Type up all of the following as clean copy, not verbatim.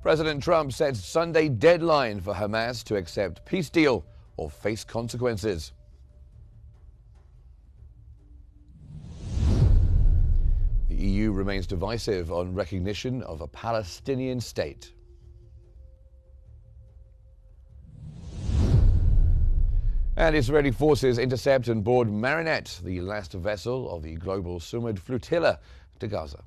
President Trump sets Sunday deadline for Hamas to accept peace deal or face consequences. The EU remains divisive on recognition of a Palestinian state. And Israeli forces intercept and board Marinette, the last vessel of the global Summit flotilla, to Gaza.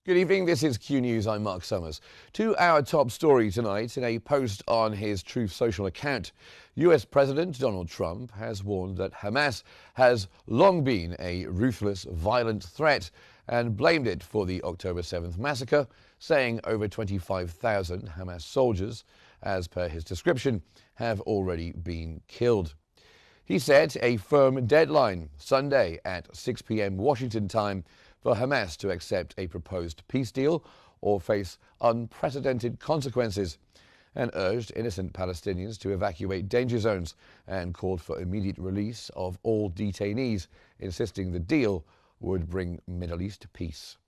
Good evening, this is Q News, I'm Mark Summers. To our top story tonight, in a post on his Truth Social account, US President Donald Trump has warned that Hamas has long been a ruthless, violent threat and blamed it for the October 7th massacre, saying over 25,000 Hamas soldiers, as per his description, have already been killed. He set a firm deadline, Sunday at 6 p.m. Washington time, for Hamas to accept a proposed peace deal or face unprecedented consequences, and urged innocent Palestinians to evacuate danger zones and called for immediate release of all detainees, insisting the deal would bring Middle East peace.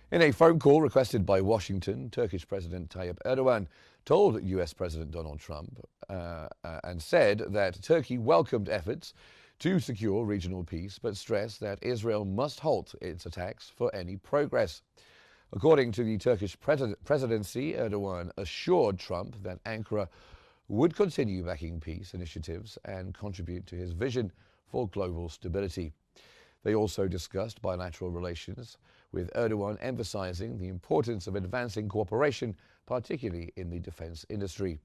In a phone call requested by Washington, Turkish President Tayyip Erdogan told US President Donald Trump and said that Turkey welcomed efforts to secure regional peace, but stressed that Israel must halt its attacks for any progress. According to the Turkish presidency, Erdogan assured Trump that Ankara would continue backing peace initiatives and contribute to his vision for global stability. They also discussed bilateral relations, with Erdogan emphasizing the importance of advancing cooperation, particularly in the defense industry.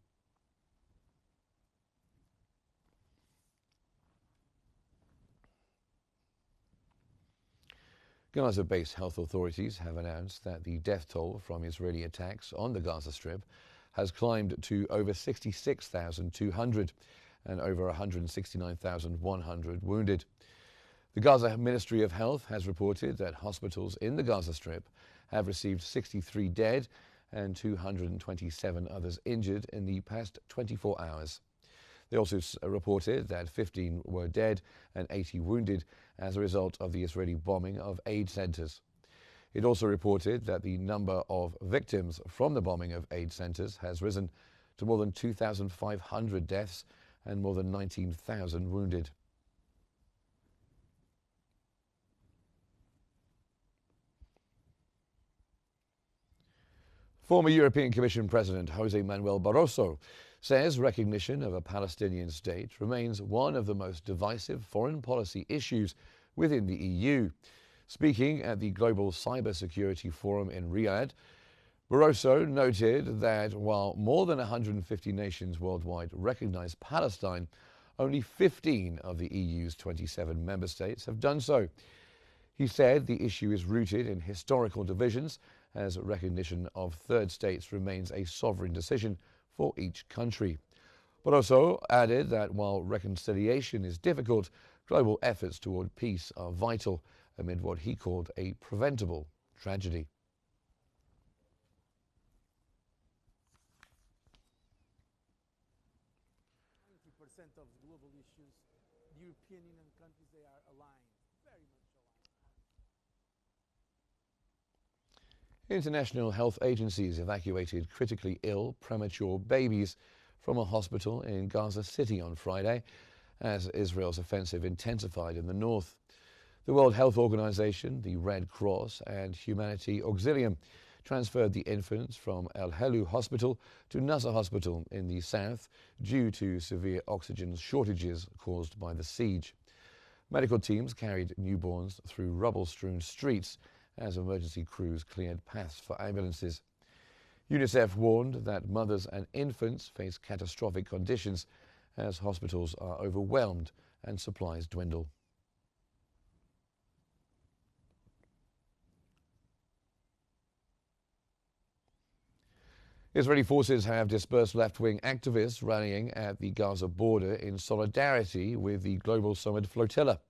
Gaza-based health authorities have announced that the death toll from Israeli attacks on the Gaza Strip has climbed to over 66,200 and over 169,100 wounded. The Gaza Ministry of Health has reported that hospitals in the Gaza Strip have received 63 dead and 227 others injured in the past 24 hours. They also reported that 15 were dead and 80 wounded as a result of the Israeli bombing of aid centers. It also reported that the number of victims from the bombing of aid centers has risen to more than 2,500 deaths and more than 19,000 wounded. Former European Commission President Jose Manuel Barroso says recognition of a Palestinian state remains one of the most divisive foreign policy issues within the EU. Speaking at the Global Cybersecurity Forum in Riyadh, Barroso noted that while more than 150 nations worldwide recognize Palestine, only 15 of the EU's 27 member states have done so. He said the issue is rooted in historical divisions, as recognition of third states remains a sovereign decision for each country. Barroso added that while reconciliation is difficult, global efforts toward peace are vital amid what he called a preventable tragedy. Of global issues, the European Union countries, they are aligned, very much aligned. International health agencies evacuated critically ill premature babies from a hospital in Gaza City on Friday as Israel's offensive intensified in the north. The World Health Organization, the Red Cross and Humanity Auxilium transferred the infants from El Helu Hospital to Nasser Hospital in the south due to severe oxygen shortages caused by the siege. Medical teams carried newborns through rubble-strewn streets as emergency crews cleared paths for ambulances. UNICEF warned that mothers and infants face catastrophic conditions as hospitals are overwhelmed and supplies dwindle. Israeli forces have dispersed left-wing activists rallying at the Gaza border in solidarity with the Global Summit flotilla.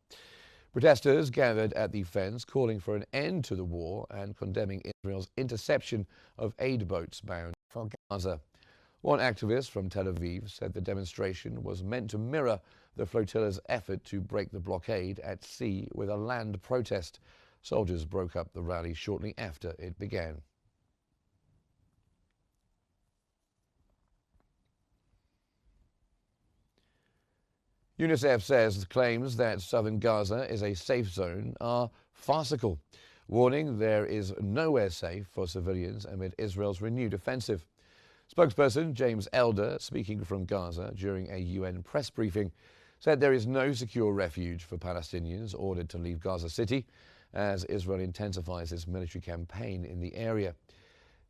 Protesters gathered at the fence calling for an end to the war and condemning Israel's interception of aid boats bound for Gaza. One activist from Tel Aviv said the demonstration was meant to mirror the flotilla's effort to break the blockade at sea with a land protest. Soldiers broke up the rally shortly after it began. UNICEF says claims that southern Gaza is a safe zone are farcical, warning there is nowhere safe for civilians amid Israel's renewed offensive. Spokesperson James Elder, speaking from Gaza during a UN press briefing, said there is no secure refuge for Palestinians ordered to leave Gaza City as Israel intensifies its military campaign in the area.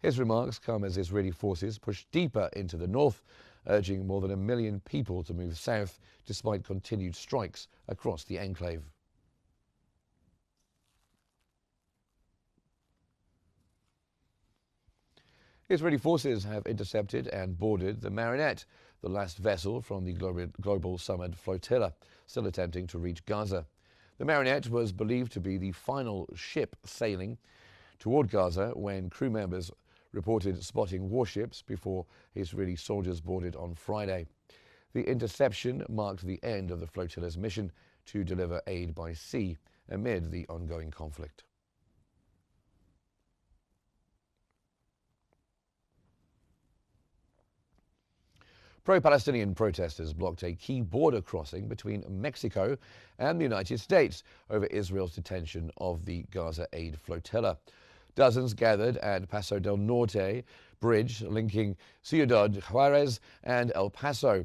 His remarks come as Israeli forces push deeper into the north, urging more than 1 million people to move south despite continued strikes across the enclave. Israeli forces have intercepted and boarded the Marinette, the last vessel from the Global Summit flotilla, still attempting to reach Gaza. The Marinette was believed to be the final ship sailing toward Gaza when crew members reported spotting warships before Israeli soldiers boarded on Friday. The interception marked the end of the flotilla's mission to deliver aid by sea amid the ongoing conflict. Pro-Palestinian protesters blocked a key border crossing between Mexico and the United States over Israel's detention of the Gaza aid flotilla. Dozens gathered at Paso del Norte bridge linking Ciudad Juarez and El Paso,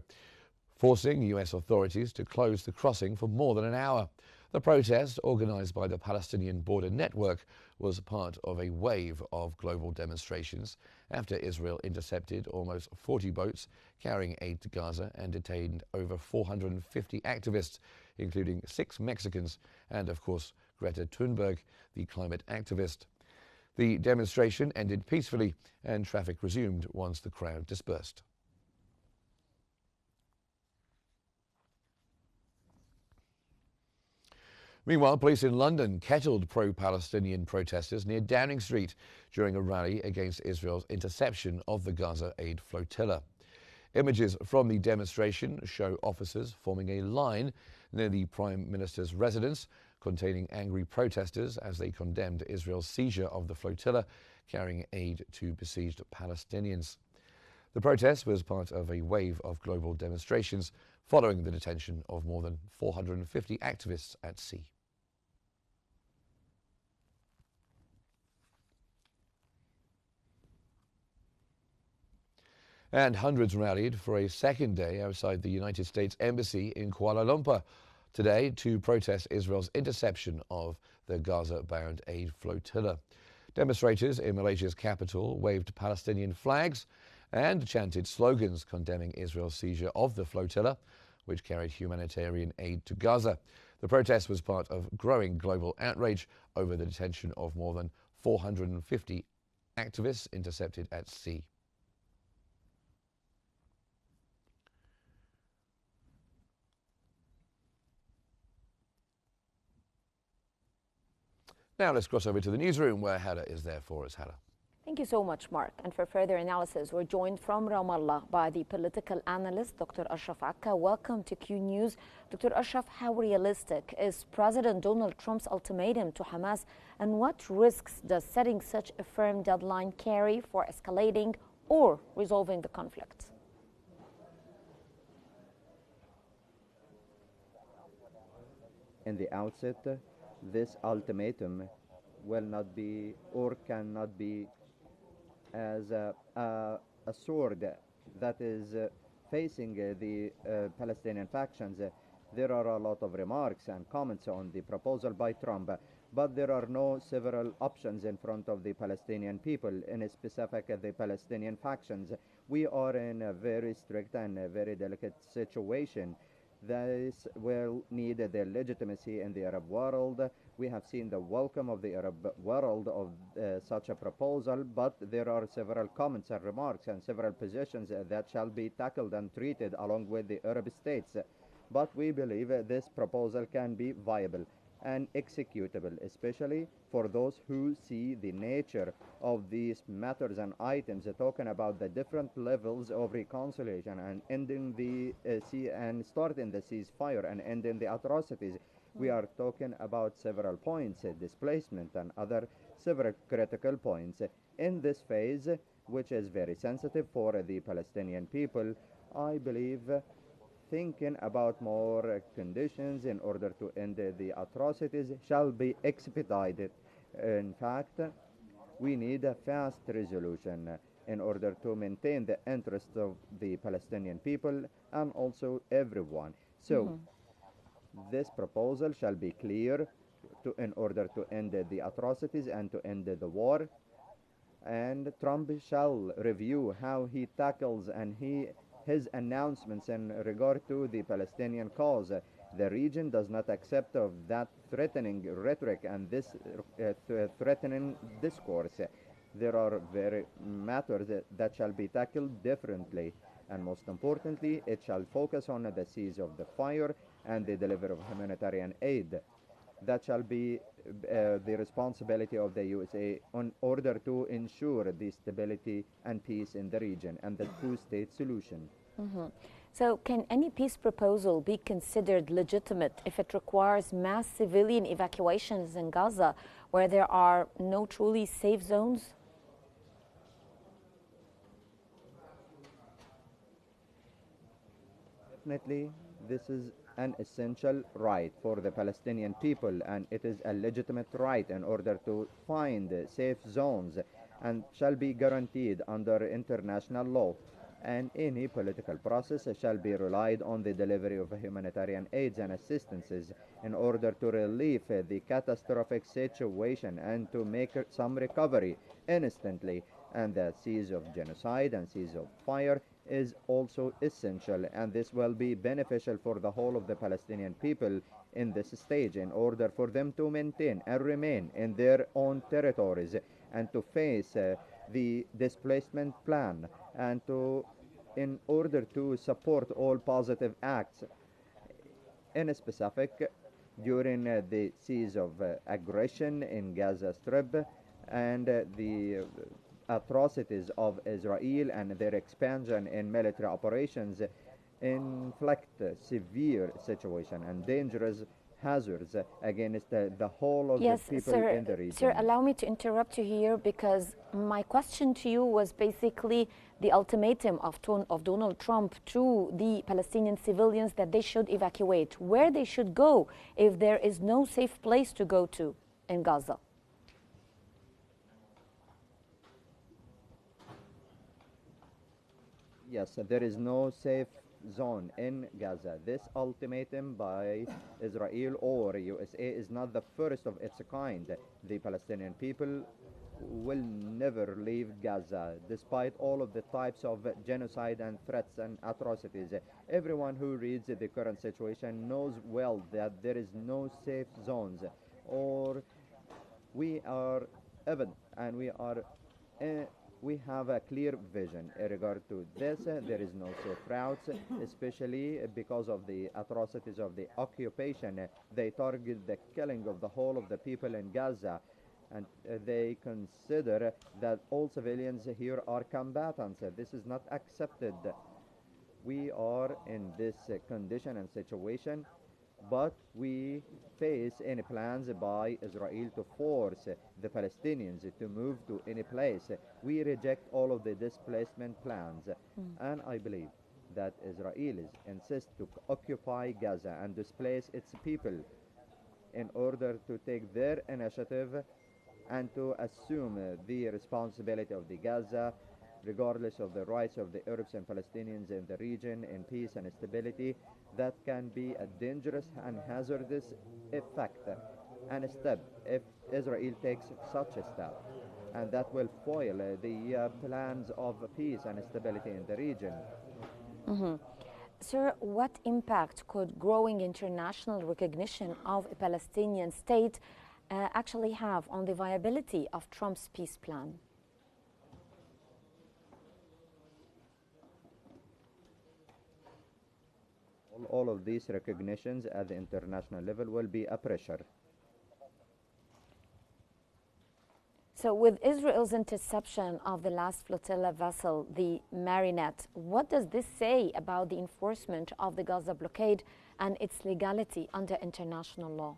forcing U.S. authorities to close the crossing for more than an hour. The protest, organized by the Palestinian Border Network, was part of a wave of global demonstrations after Israel intercepted almost 40 boats carrying aid to Gaza and detained over 450 activists, including 6 Mexicans and, of course, Greta Thunberg, the climate activist. The demonstration ended peacefully and traffic resumed once the crowd dispersed. Meanwhile, police in London kettled pro-Palestinian protesters near Downing Street during a rally against Israel's interception of the Gaza aid flotilla. Images from the demonstration show officers forming a line near the Prime Minister's residence, containing angry protesters as they condemned Israel's seizure of the flotilla carrying aid to besieged Palestinians. The protest was part of a wave of global demonstrations following the detention of more than 450 activists at sea. And hundreds rallied for a second day outside the United States Embassy in Kuala Lumpur today to protest Israel's interception of the Gaza-bound aid flotilla. Demonstrators in Malaysia's capital waved Palestinian flags and chanted slogans condemning Israel's seizure of the flotilla, which carried humanitarian aid to Gaza. The protest was part of growing global outrage over the detention of more than 450 activists intercepted at sea. Now let's cross over to the newsroom where Hala is there for us. Hala. Thank you so much, Mark. And for further analysis, we're joined from Ramallah by the political analyst, Dr. Ashraf Akka. Welcome to Q News. Dr. Ashraf, how realistic is President Donald Trump's ultimatum to Hamas, and what risks does setting such a firm deadline carry for escalating or resolving the conflict? In the outset, this ultimatum will not be or cannot be as a sword that is facing the Palestinian factions. There are a lot of remarks and comments on the proposal by Trump, but there are no several options in front of the Palestinian people, in specific the Palestinian factions. We are in a very strict and a very delicate situation. This will need the legitimacy in the Arab world. We have seen the welcome of the Arab world of such a proposal, but there are several comments and remarks and several positions that shall be tackled and treated along with the Arab states. But we believe this proposal can be viable and executable, especially for those who see the nature of these matters and items, talking about the different levels of reconciliation and ending the starting the ceasefire and ending the atrocities. We are talking about several points, displacement and other several critical points. In this phase, which is very sensitive for the Palestinian people, I believe thinking about more conditions in order to end the atrocities shall be expedited. In fact, we need a fast resolution in order to maintain the interests of the Palestinian people and also everyone. So, this proposal shall be clear in order to end the atrocities and to end the war. And Trump shall review how he tackles and his announcements in regard to the Palestinian cause. The region does not accept of that threatening rhetoric and this threatening discourse. There are very matters that shall be tackled differently, and most importantly, it shall focus on the cease of the fire and the delivery of humanitarian aid. That shall be the responsibility of the USA in order to ensure the stability and peace in the region and the two-state solution. So can any peace proposal be considered legitimate if it requires mass civilian evacuations in Gaza where there are no truly safe zones? Definitely, this is an essential right for the Palestinian people, and it is a legitimate right in order to find safe zones and shall be guaranteed under international law. And any political process shall be relied on the delivery of humanitarian aids and assistances in order to relieve the catastrophic situation and to make some recovery instantly. And the cease of genocide and cease of fire is also essential, and this will be beneficial for the whole of the Palestinian people in this stage in order for them to maintain and remain in their own territories and to face the displacement plan and in order to support all positive acts in specific during the cease of aggression in Gaza Strip and the atrocities of Israel and their expansion in military operations inflict severe situation and dangerous hazards against the whole of the people in the region. Sir, allow me to interrupt you here because my question to you was basically the ultimatum of Donald Trump to the Palestinian civilians that they should evacuate, where they should go if there is no safe place to go to in Gaza. Yes, there is no safe zone in Gaza. This ultimatum by Israel or USA is not the first of its kind. The Palestinian people will never leave Gaza despite all of the types of genocide and threats and atrocities. Everyone who reads the current situation knows well that there is no safe zones, or we are evident and we have a clear vision in regard to this. There is no safe routes, especially because of the atrocities of the occupation. They target the killing of the whole of the people in Gaza, and they consider that all civilians here are combatants. This is not accepted. We are in this condition and situation, but we face any plans by Israel to force the Palestinians to move to any place. We reject all of the displacement plans, and I believe that Israelis insist to occupy Gaza and displace its people in order to take their initiative and to assume the responsibility of the Gaza regardless of the rights of the Arabs and Palestinians in the region in peace and stability, that can be a dangerous and hazardous effect and a step if Israel takes such a step. And that will foil the plans of peace and stability in the region. Sir, what impact could growing international recognition of a Palestinian state actually have on the viability of Trump's peace plan? All of these recognitions at the international level will be a pressure. So with Israel's interception of the last flotilla vessel, the Marinette, what does this say about the enforcement of the Gaza blockade and its legality under international law?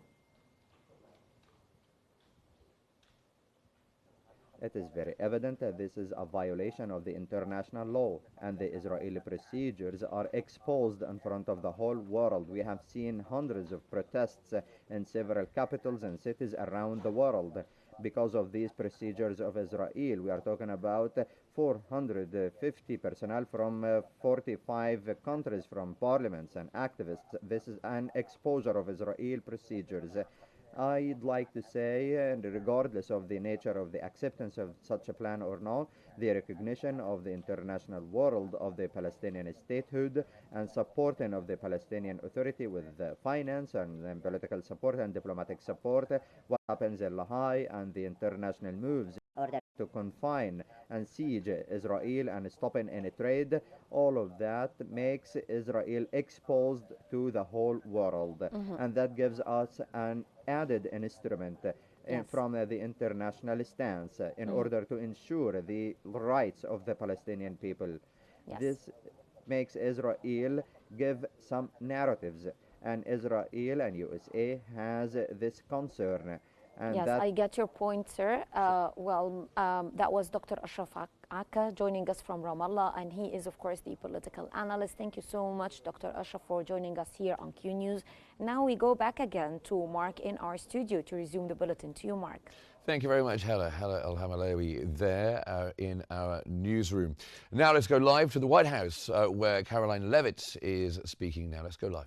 It is very evident that this is a violation of the international law, and the Israeli procedures are exposed in front of the whole world. We have seen hundreds of protests in several capitals and cities around the world because of these procedures of Israel. We are talking about 450 personnel from 45 countries, from parliaments and activists. This is an exposure of Israel procedures. I'd like to say, and regardless of the nature of the acceptance of such a plan or not, the recognition of the international world of the Palestinian statehood and supporting of the Palestinian Authority with finance and political support and diplomatic support, what happens in Lahai and the international moves to confine and siege Israel and stopping any trade, all of that makes Israel exposed to the whole world. And that gives us an added instrument from the international stance in order to ensure the rights of the Palestinian people. This makes Israel give some narratives, and Israel and USA has this concern. And yes, I get your point, sir. That was Dr. Ashraf Akka joining us from Ramallah, and he is, of course, the political analyst. Thank you so much, Dr. Ashraf, for joining us here on Q News. Now we go back again to Mark in our studio to resume the bulletin. To you, Mark. Thank you very much, Hala El-Hamalawi there in our newsroom. Now let's go live to the White House, where Caroline Levitt is speaking now. Let's go live.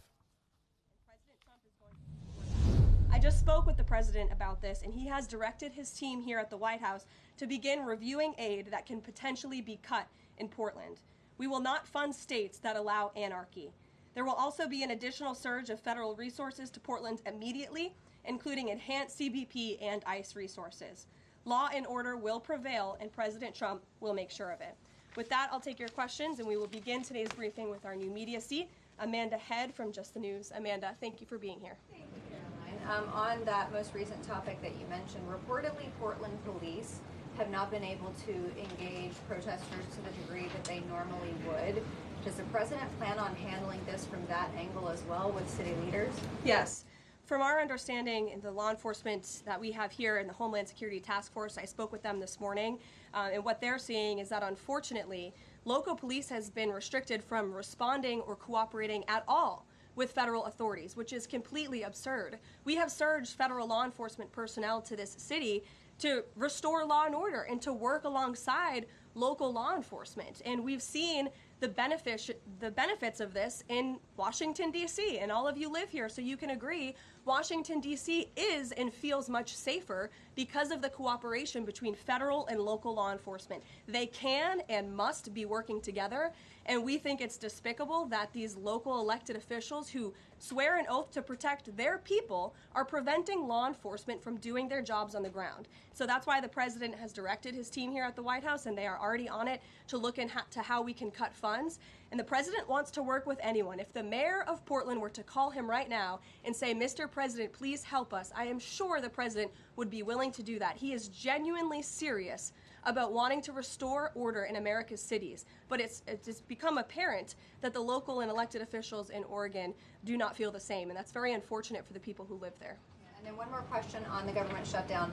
I just spoke with the president about this, and he has directed his team here at the White House to begin reviewing aid that can potentially be cut in Portland. We will not fund states that allow anarchy. There will also be an additional surge of federal resources to Portland immediately, including enhanced CBP and ICE resources. Law and order will prevail, and President Trump will make sure of it. With that, I'll take your questions, and we will begin today's briefing with our new media seat, Amanda Head from Just the News. Amanda, thank you for being here. On that most recent topic that you mentioned, reportedly Portland police have not been able to engage protesters to the degree that they normally would. Does the president plan on handling this from that angle as well with city leaders? Yes. From our understanding, the law enforcement that we have here in the Homeland Security Task Force, I spoke with them this morning, and what they're seeing is that unfortunately, local police has been restricted from responding or cooperating at all with federal authorities, which is completely absurd. We have surged federal law enforcement personnel to this city to restore law and order and to work alongside local law enforcement. And we've seen the benefits of this in Washington, D.C., and all of you live here, so you can agree Washington, D.C. is and feels much safer because of the cooperation between federal and local law enforcement. They can and must be working together, and we think it's despicable that these local elected officials who swear an oath to protect their people are preventing law enforcement from doing their jobs on the ground. So that's why the president has directed his team here at the White House, and they are already on it to look into how we can cut funds. And the president wants to work with anyone. If the mayor of Portland were to call him right now and say, "Mr. President, please help us," I am sure the president would be willing to do that. He is genuinely serious about wanting to restore order in America's cities. But it's become apparent that the local and elected officials in Oregon do not feel the same, and that's very unfortunate for the people who live there. And then one more question on the government shutdown.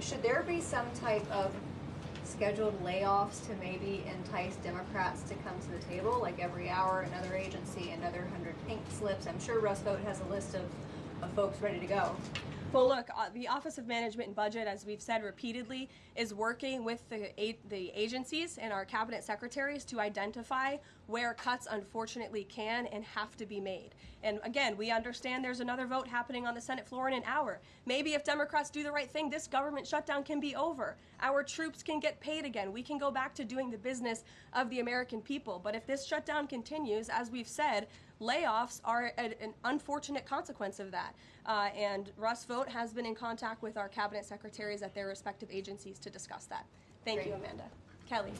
Should there be some type of scheduled layoffs to maybe entice Democrats to come to the table, like every hour another agency, another 100 pink slips? I'm sure Russ Vought has a list of folks ready to go. Well, look, the Office of Management and Budget, as we've said repeatedly, is working with the agencies and our cabinet secretaries to identify where cuts unfortunately can and have to be made. And again, we understand there's another vote happening on the Senate floor in an hour. Maybe if Democrats do the right thing, this government shutdown can be over. Our troops can get paid again. We can go back to doing the business of the American people. But if this shutdown continues, as we've said, layoffs are an unfortunate consequence of that. And Russ Vought has been in contact with our cabinet secretaries at their respective agencies to discuss that. Thank you, Amanda. Kelly.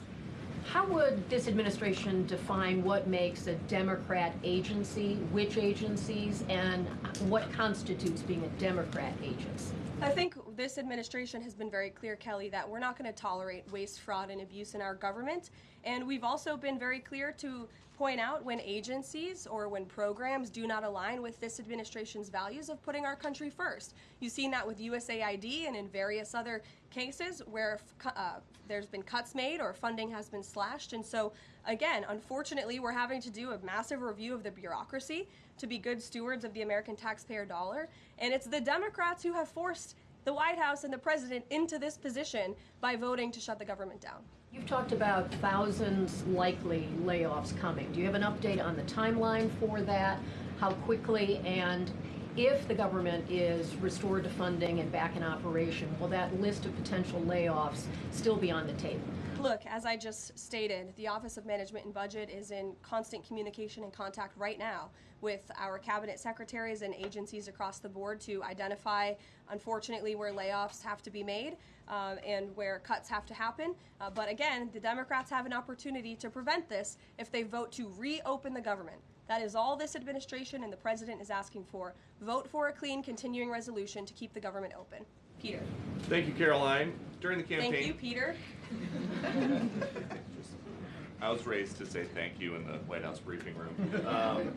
How would this administration define what makes a Democrat agency, which agencies, and what constitutes being a Democrat agency? I think this administration has been very clear, Kelly, that we're not going to tolerate waste, fraud, and abuse in our government. And we've also been very clear to point out when agencies or when programs do not align with this administration's values of putting our country first. You've seen that with USAID and in various other cases where there's been cuts made or funding has been slashed. And so, again, unfortunately, we're having to do a massive review of the bureaucracy to be good stewards of the American taxpayer dollar. And it's the Democrats who have forced the White House and the president into this position by voting to shut the government down. You've talked about thousands likely layoffs coming. Do you have an update on the timeline for that? How quickly? And if the government is restored to funding and back in operation, will that list of potential layoffs still be on the table? Look, as I just stated, the Office of Management and Budget is in constant communication and contact right now with our cabinet secretaries and agencies across the board to identify, unfortunately, where layoffs have to be made and where cuts have to happen. But again, the Democrats have an opportunity to prevent this if they vote to reopen the government. That is all this administration and the president is asking for. Vote for a clean, continuing resolution to keep the government open. Peter. Thank you, Caroline. During the campaign... Thank you, Peter. I was raised to say thank you in the White House briefing room.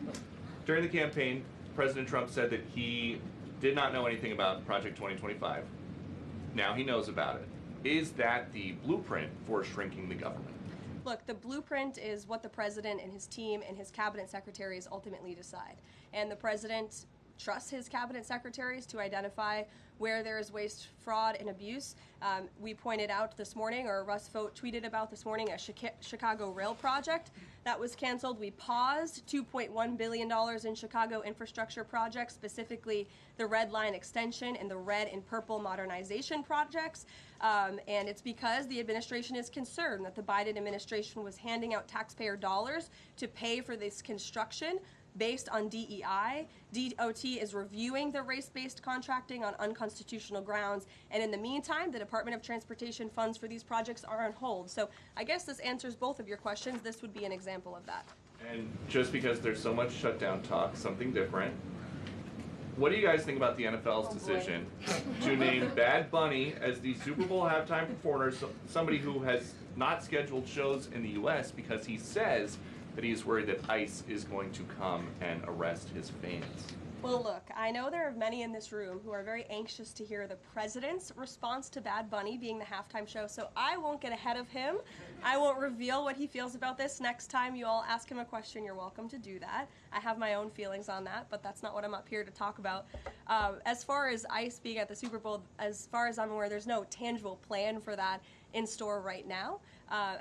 During the campaign, President Trump said that he did not know anything about Project 2025. Now he knows about it. Is that the blueprint for shrinking the government? Look, the blueprint is what the president and his team and his cabinet secretaries ultimately decide. And the president trusts his cabinet secretaries to identify where there is waste, fraud, and abuse. We pointed out this morning, or Russ Vought tweeted about this morning, a Chicago rail project that was canceled. We paused $2.1 billion in Chicago infrastructure projects, specifically the Red Line extension and the red and purple modernization projects. And it's because the administration is concerned that the Biden administration was handing out taxpayer dollars to pay for this construction based on DEI. DOT is reviewing the race-based contracting on unconstitutional grounds, and in the meantime, the Department of Transportation funds for these projects are on hold. So I guess this answers both of your questions. This would be an example of that. And just because there's so much shutdown talk, something different. What do you guys think about the NFL's decision to name Bad Bunny as the Super Bowl halftime performer, somebody who has not scheduled shows in the U.S. because he says that he's worried that ICE is going to come and arrest his fans? Well, look, I know there are many in this room who are very anxious to hear the president's response to Bad Bunny being the halftime show, so I won't get ahead of him. I won't reveal what he feels about this. Next time you all ask him a question, you're welcome to do that. I have my own feelings on that, but that's not what I'm up here to talk about. As far as ICE being at the Super Bowl, as far as I'm aware, there's no tangible plan for that in store right now.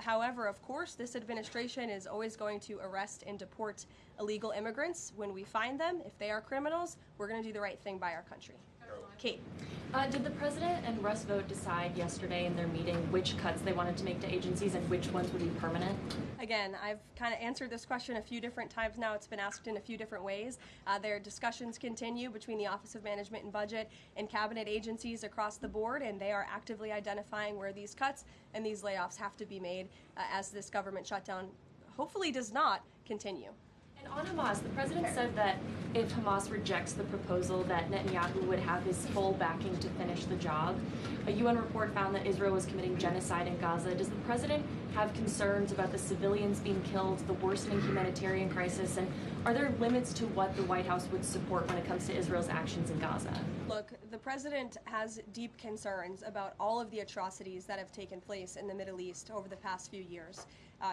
However, of course, this administration is always going to arrest and deport illegal immigrants when we find them. If they are criminals, we're going to do the right thing by our country. Kate. Did the president and Russ Vought decide yesterday in their meeting which cuts they wanted to make to agencies and which ones would be permanent? Again, I've kind of answered this question a few different times now. It's been asked in a few different ways. Their discussions continue between the Office of Management and Budget and cabinet agencies across the board, and they are actively identifying where these cuts and these layoffs have to be made as this government shutdown hopefully does not continue. And on Hamas, the president said that if Hamas rejects the proposal that Netanyahu would have his full backing to finish the job. A UN report found that Israel was committing genocide in Gaza. Does the president have concerns about the civilians being killed, the worsening humanitarian crisis, and are there limits to what the White House would support when it comes to Israel's actions in Gaza? Look, the president has deep concerns about all of the atrocities that have taken place in the Middle East over the past few years.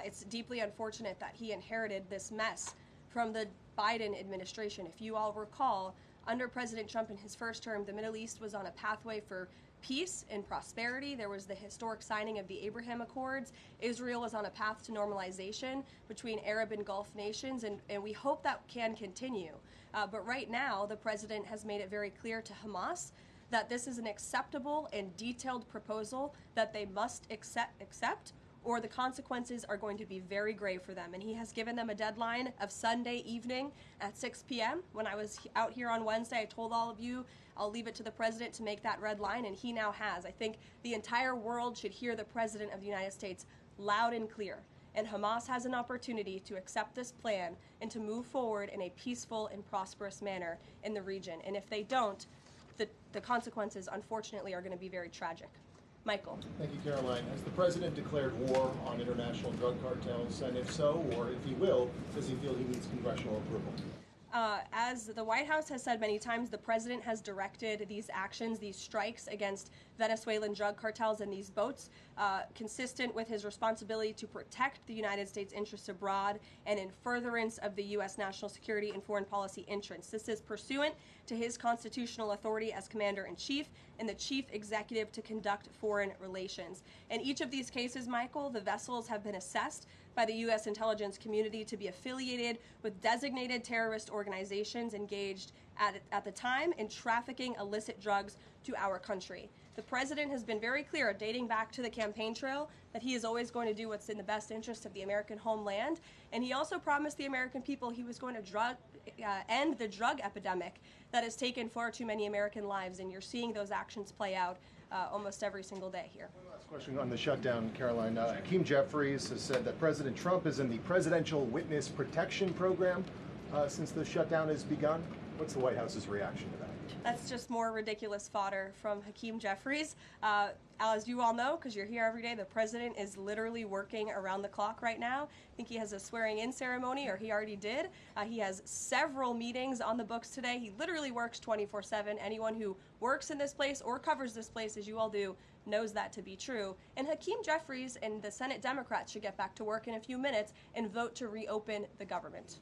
It's deeply unfortunate that he inherited this mess from the Biden administration. If you all recall, Under President Trump in his first term, the Middle East was on a pathway for peace and prosperity. There was the historic signing of the Abraham Accords. Israel was on a path to normalization between Arab and Gulf nations, and we hope that can continue. But right now, the president has made it very clear to Hamas that this is an acceptable and detailed proposal that they must accept, or the consequences are going to be very grave for them. And he has given them a deadline of Sunday evening at 6 p.m. When I was out here on Wednesday, I told all of you I'll leave it to the president to make that red line, and he now has. I think the entire world should hear the president of the United States loud and clear. And Hamas has an opportunity to accept this plan and to move forward in a peaceful and prosperous manner in the region. And if they don't, the consequences, unfortunately, are going to be very tragic. Michael. Thank you, Caroline. Has the president declared war on international drug cartels? And if so, or if he will, does he feel he needs congressional approval? As the White House has said many times, the president has directed these actions, these strikes against Venezuelan drug cartels and these boats, consistent with his responsibility to protect the United States interests abroad and in furtherance of the U.S. national security and foreign policy interests. This is pursuant to his constitutional authority as commander-in-chief and the chief executive to conduct foreign relations. In each of these cases, Michael, the vessels have been assessed by the U.S. intelligence community to be affiliated with designated terrorist organizations engaged at the time in trafficking illicit drugs to our country. The president has been very clear, dating back to the campaign trail, that he is always going to do what's in the best interest of the American homeland. And he also promised the American people he was going to end the drug epidemic that has taken far too many American lives. And you're seeing those actions play out almost every single day here. One last question on the shutdown, Caroline. Hakeem Jeffries has said that President Trump is in the Presidential Witness Protection Program since the shutdown has begun. What's the White House's reaction to that? That's just more ridiculous fodder from Hakeem Jeffries. As you all know, because you're here every day, the president is literally working around the clock right now. I think he has a swearing-in ceremony, or he already did. He has several meetings on the books today. He literally works 24/7. Anyone who works in this place or covers this place, as you all do, knows that to be true. And Hakeem Jeffries and the Senate Democrats should get back to work in a few minutes and vote to reopen the government.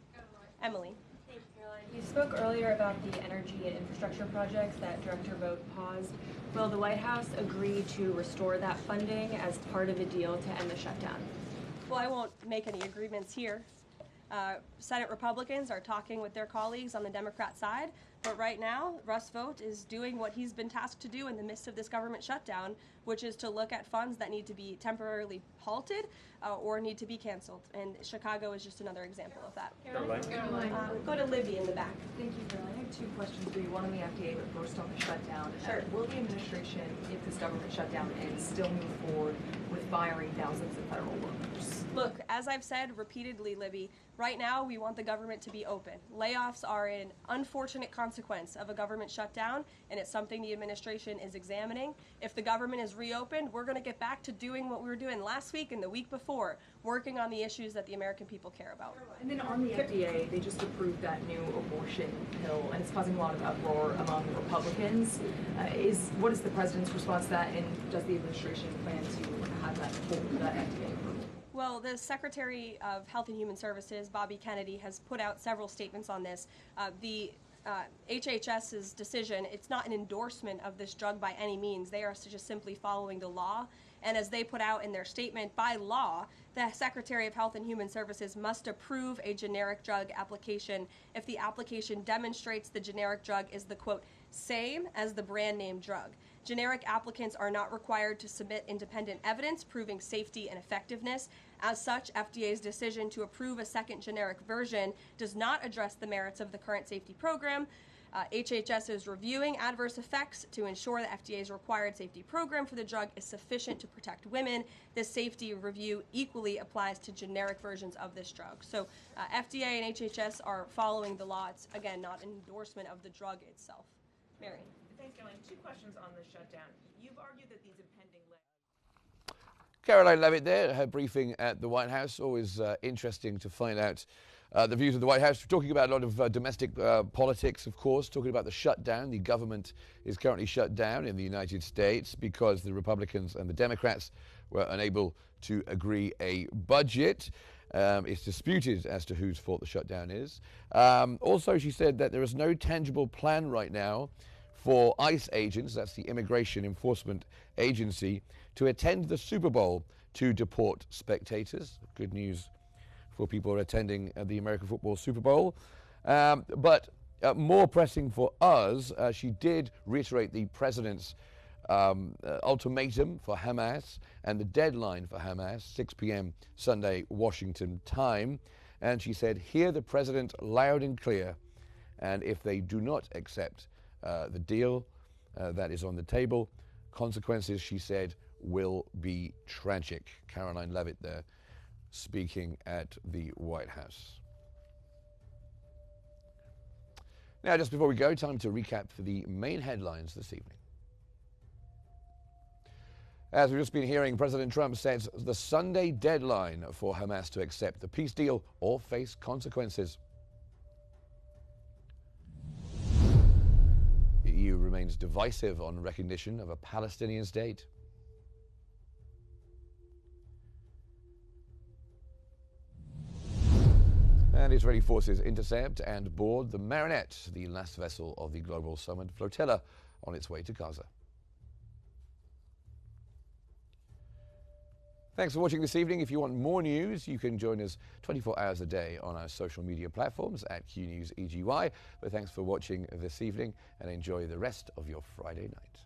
Emily. Thank you, Caroline. You spoke earlier about the energy and infrastructure projects that Director Vogt paused. Will the White House agree to restore that funding as part of a deal to end the shutdown? Well, I won't make any agreements here. Senate Republicans are talking with their colleagues on the Democrat side, but right now, Russ Vought is doing what he's been tasked to do in the midst of this government shutdown, which is to look at funds that need to be temporarily halted or need to be canceled. And Chicago is just another example of that. Caroline. Go to Libby in the back. Thank you, Caroline. I have two questions for you. One on the FDA, but first on the shutdown. Sure. Will the administration, if this government shutdown ends, still move forward with firing thousands of federal workers? Look, as I've said repeatedly, Libby, right now we want the government to be open. Layoffs are an unfortunate consequence of a government shutdown, and it's something the administration is examining. If the government is reopened, we're going to get back to doing what we were doing last week and the week before, working on the issues that the American people care about. And then on the FDA, they just approved that new abortion pill, and it's causing a lot of uproar among Republicans. What is the president's response to that, and does the administration plan to have that hold that FDA approval? Well, the Secretary of Health and Human Services, Bobby Kennedy, has put out several statements on this. The HHS's decision, it's not an endorsement of this drug by any means. They are just simply following the law. And as they put out in their statement, by law, the Secretary of Health and Human Services must approve a generic drug application if the application demonstrates the generic drug is the, quote, same as the brand name drug. Generic applicants are not required to submit independent evidence proving safety and effectiveness. As such, FDA's decision to approve a second generic version does not address the merits of the current safety program. HHS is reviewing adverse effects to ensure the FDA's required safety program for the drug is sufficient to protect women. This safety review equally applies to generic versions of this drug. So FDA and HHS are following the law. It's, again, not an endorsement of the drug itself. Mary. Thanks, Caroline. Two questions on the shutdown. You've argued that these impending Caroline Levitt there, her briefing at the White House. Always interesting to find out the views of the White House. We're talking about a lot of domestic politics, of course, talking about the shutdown. The government is currently shut down in the United States because the Republicans and the Democrats were unable to agree a budget. It's disputed as to whose fault the shutdown is. Also, she said that there is no tangible plan right now for ICE agents, that's the Immigration Enforcement Agency, to attend the Super Bowl to deport spectators. Good news for people attending the American football Super Bowl. But more pressing for us, she did reiterate the president's ultimatum for Hamas and the deadline for Hamas, 6 p.m. Sunday, Washington time. And she said, hear the president loud and clear, and if they do not accept the deal that is on the table, consequences, she said, will be tragic. Caroline Levitt there speaking at the White House. Now, just before we go, time to recap for the main headlines this evening. As we've just been hearing, President Trump sets the Sunday deadline for Hamas to accept the peace deal or face consequences. The EU remains divisive on recognition of a Palestinian state. And Israeli forces intercept and board the Marinette, the last vessel of the global summoned flotilla, on its way to Gaza. Thanks for watching this evening. If you want more news, you can join us 24 hours a day on our social media platforms at Qnews EGY. But thanks for watching this evening and enjoy the rest of your Friday night.